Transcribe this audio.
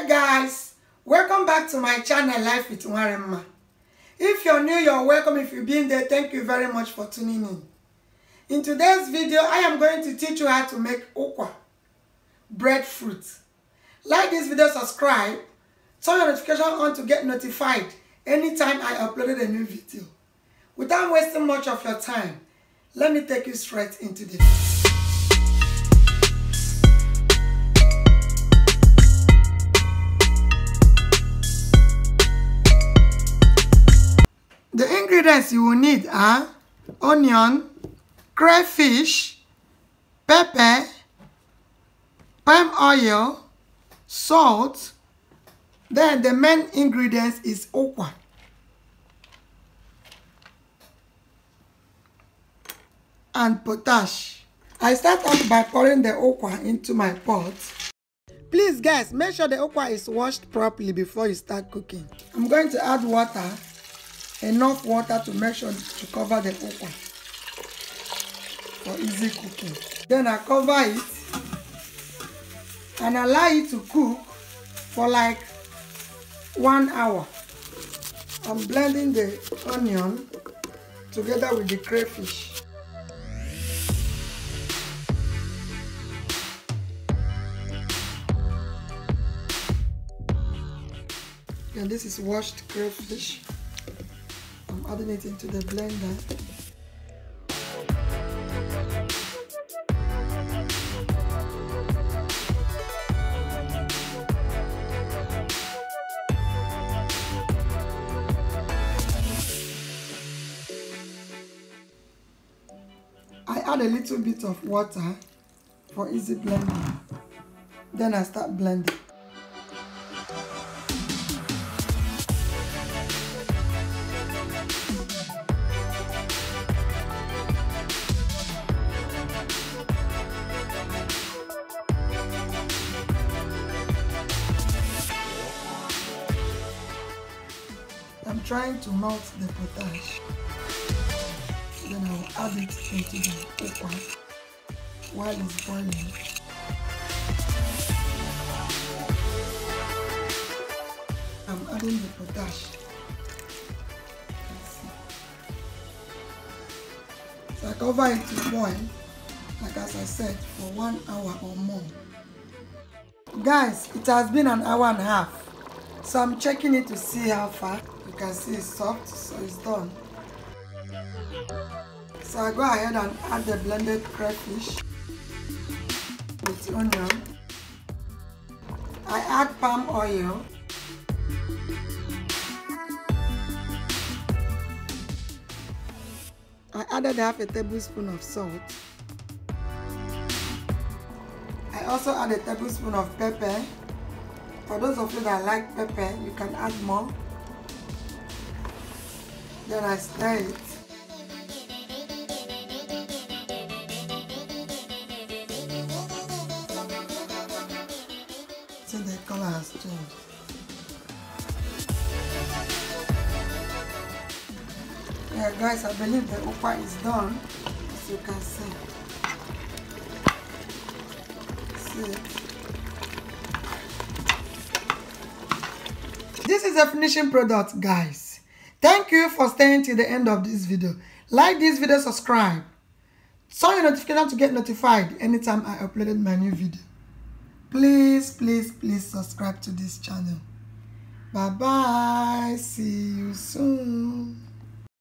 Hi guys, welcome back to my channel Life with Nwarinma. If you're new, you're welcome. If you've been there, thank you very much for tuning in. In today's video, I am going to teach you how to make ukwa, breadfruit. Like this video, subscribe, turn your notification on to get notified anytime I uploaded a new video. Without wasting much of your time, let me take you straight into the video. The ingredients you will need are onion, crayfish, pepper, palm oil, salt. Then the main ingredients is ukwa. And potash. I start off by pouring the ukwa into my pot. Please guys, make sure the ukwa is washed properly before you start cooking. I'm going to add water. Enough water to make sure to cover the ukwa for easy cooking. Then I cover it and allow it to cook for like 1 hour. I'm blending the onion together with the crayfish. And this is washed crayfish. I'm adding it into the blender. I add a little bit of water for easy blending. Then I start blending. I'm trying to melt the potash. Then I'll add it into the ukwa while it's boiling. I'm adding the potash. So I cover it to boil, like as I said, for 1 hour or more. Guys, it has been 1.5 hours. So I'm checking it to see how far. You can see it's soft, so it's done. So I go ahead and add the blended crayfish with the onion. I add palm oil. I added half a tablespoon of salt. I also add a tablespoon of pepper. For those of you that like pepper, you can add more. Then I stir it. See, the color has changed. Yeah guys, I believe the ukwa is done, as you can see. See it. This is a finishing product, guys. Thank you for staying till the end of this video. Like this video, subscribe. Turn your notification to get notified anytime I uploaded my new video. Please, please, please subscribe to this channel. Bye bye. See you soon.